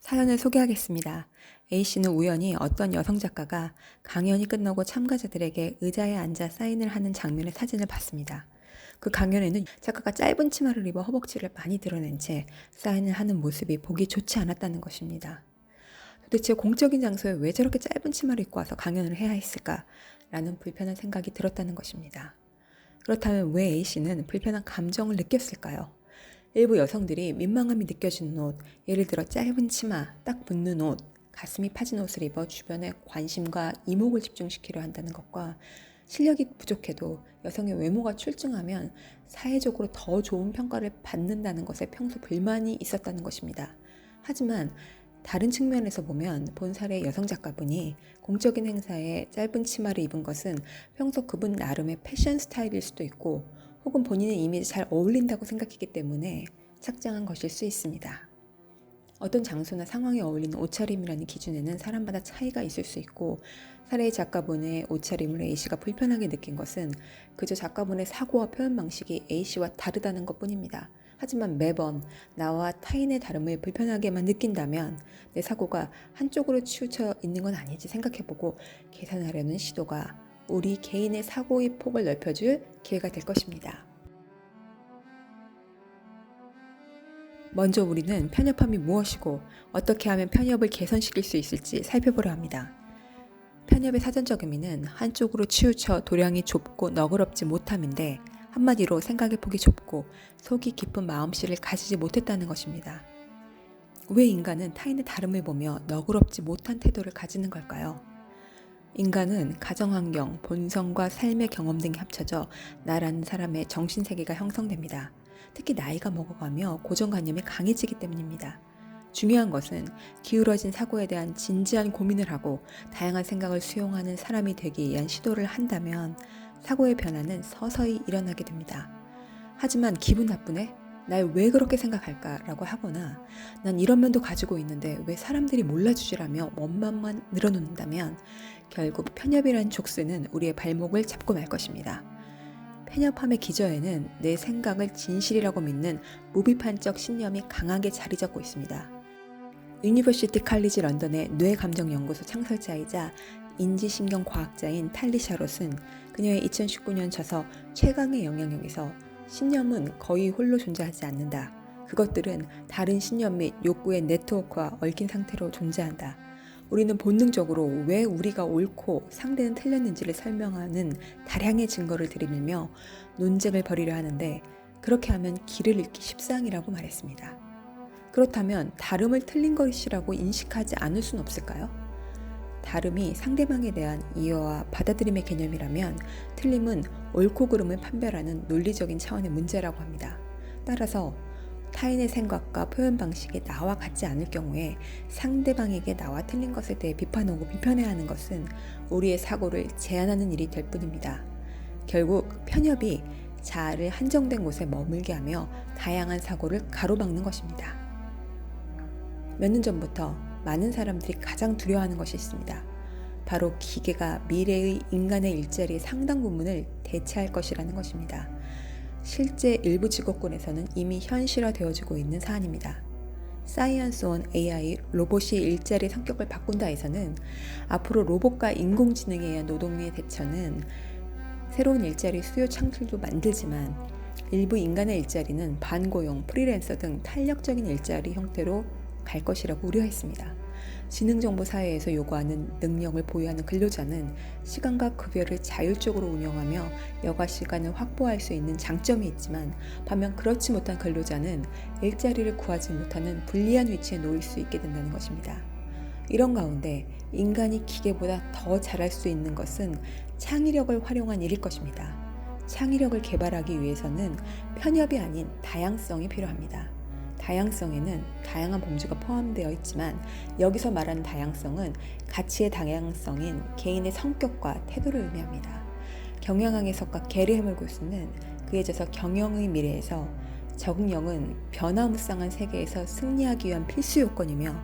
사연을 소개하겠습니다. A씨는 우연히 어떤 여성 작가가 강연이 끝나고 참가자들에게 의자에 앉아 사인을 하는 장면의 사진을 봤습니다. 그 강연에는 작가가 짧은 치마를 입어 허벅지를 많이 드러낸 채 사인을 하는 모습이 보기 좋지 않았다는 것입니다. 도대체 공적인 장소에 왜 저렇게 짧은 치마를 입고 와서 강연을 해야 했을까라는 불편한 생각이 들었다는 것입니다. 그렇다면 왜 A씨는 불편한 감정을 느꼈을까요? 일부 여성들이 민망함이 느껴지는 옷, 예를 들어 짧은 치마, 딱 붙는 옷, 가슴이 파진 옷을 입어 주변의 관심과 이목을 집중시키려 한다는 것과 실력이 부족해도 여성의 외모가 출중하면 사회적으로 더 좋은 평가를 받는다는 것에 평소 불만이 있었다는 것입니다. 하지만 다른 측면에서 보면 본 사례의 여성 작가분이 공적인 행사에 짧은 치마를 입은 것은 평소 그분 나름의 패션 스타일일 수도 있고 혹은 본인의 이미지에 잘 어울린다고 생각했기 때문에 착장한 것일 수 있습니다. 어떤 장소나 상황에 어울리는 옷차림이라는 기준에는 사람마다 차이가 있을 수 있고 사례의 작가분의 옷차림을 A씨가 불편하게 느낀 것은 그저 작가분의 사고와 표현 방식이 A씨와 다르다는 것뿐입니다. 하지만 매번 나와 타인의 다름을 불편하게만 느낀다면 내 사고가 한쪽으로 치우쳐 있는 건 아닌지 생각해보고 개선하려는 시도가 우리 개인의 사고의 폭을 넓혀줄 기회가 될 것입니다. 먼저 우리는 편협함이 무엇이고 어떻게 하면 편협을 개선시킬 수 있을지 살펴보려 합니다. 편협의 사전적 의미는 한쪽으로 치우쳐 도량이 좁고 너그럽지 못함인데 한마디로 생각의 폭이 좁고 속이 깊은 마음씨를 가지지 못했다는 것입니다. 왜 인간은 타인의 다름을 보며 너그럽지 못한 태도를 가지는 걸까요? 인간은 가정환경, 본성과 삶의 경험 등이 합쳐져 나라는 사람의 정신세계가 형성됩니다. 특히 나이가 먹어가며 고정관념이 강해지기 때문입니다. 중요한 것은 기울어진 사고에 대한 진지한 고민을 하고 다양한 생각을 수용하는 사람이 되기 위한 시도를 한다면 사고의 변화는 서서히 일어나게 됩니다. 하지만 기분 나쁘네? 날 왜 그렇게 생각할까? 라고 하거나 난 이런 면도 가지고 있는데 왜 사람들이 몰라주지라며 원망만 늘어놓는다면 결국 편협이란 족쇄는 우리의 발목을 잡고 말 것입니다. 편협함의 기저에는 내 생각을 진실이라고 믿는 무비판적 신념이 강하게 자리 잡고 있습니다. 유니버시티 칼리지 런던의 뇌감정연구소 창설자이자 인지신경과학자인 탈리 샤롯은 그녀의 2019년 저서 최강의 영향력에서 신념은 거의 홀로 존재하지 않는다. 그것들은 다른 신념 및 욕구의 네트워크와 얽힌 상태로 존재한다. 우리는 본능적으로 왜 우리가 옳고 상대는 틀렸는지를 설명하는 다량의 증거를 들이밀며 논쟁을 벌이려 하는데 그렇게 하면 길을 잃기 십상이라고 말했습니다. 그렇다면 다름을 틀린 것이라고 인식하지 않을 수는 없을까요? 다름이 상대방에 대한 이해와 받아들임의 개념이라면 틀림은 옳고 그름을 판별하는 논리적인 차원의 문제라고 합니다. 따라서 타인의 생각과 표현 방식이 나와 같지 않을 경우에 상대방에게 나와 틀린 것에 대해 비판하고 비판해야 하는 것은 우리의 사고를 제한하는 일이 될 뿐입니다. 결국 편협이 자아를 한정된 곳에 머물게 하며 다양한 사고를 가로막는 것입니다. 몇 년 전부터 많은 사람들이 가장 두려워하는 것이 있습니다. 바로 기계가 미래의 인간의 일자리의 상당 부분을 대체할 것이라는 것입니다. 실제 일부 직업군에서는 이미 현실화되어지고 있는 사안입니다. 사이언스 온 AI, 로봇이 일자리의 성격을 바꾼다에서는 앞으로 로봇과 인공지능에 의한 노동의 대처는 새로운 일자리 수요 창출도 만들지만 일부 인간의 일자리는 반고용, 프리랜서 등 탄력적인 일자리 형태로 갈 것이라고 우려했습니다. 지능정보 사회에서 요구하는 능력을 보유하는 근로자는 시간과 급여를 자율적으로 운영하며 여가 시간을 확보할 수 있는 장점이 있지만 반면 그렇지 못한 근로자는 일자리를 구하지 못하는 불리한 위치에 놓일 수 있게 된다는 것입니다. 이런 가운데 인간이 기계보다 더 잘할 수 있는 것은 창의력을 활용한 일일 것입니다. 창의력을 개발하기 위해서는 편협이 아닌 다양성이 필요합니다. 다양성에는 다양한 범주가 포함되어 있지만 여기서 말하는 다양성은 가치의 다양성인 개인의 성격과 태도를 의미합니다. 경영학의 석가 게리 해멀구스는 그에 져서 경영의 미래에서 적응력은 변화무쌍한 세계에서 승리하기 위한 필수 요건이며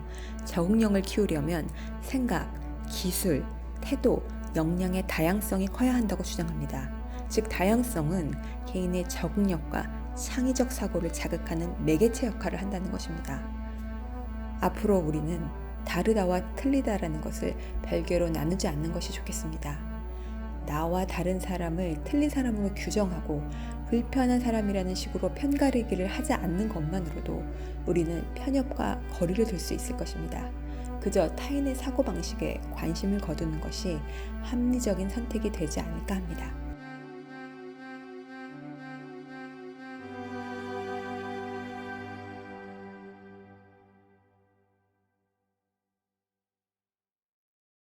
적응력을 키우려면 생각, 기술, 태도, 역량의 다양성이 커야 한다고 주장합니다. 즉 다양성은 개인의 적응력과 창의적 사고를 자극하는 매개체 역할을 한다는 것입니다. 앞으로 우리는 다르다와 틀리다라는 것을 별개로 나누지 않는 것이 좋겠습니다. 나와 다른 사람을 틀린 사람으로 규정하고 불편한 사람이라는 식으로 편가르기를 하지 않는 것만으로도 우리는 편협과 거리를 둘 수 있을 것입니다. 그저 타인의 사고방식에 관심을 거두는 것이 합리적인 선택이 되지 않을까 합니다.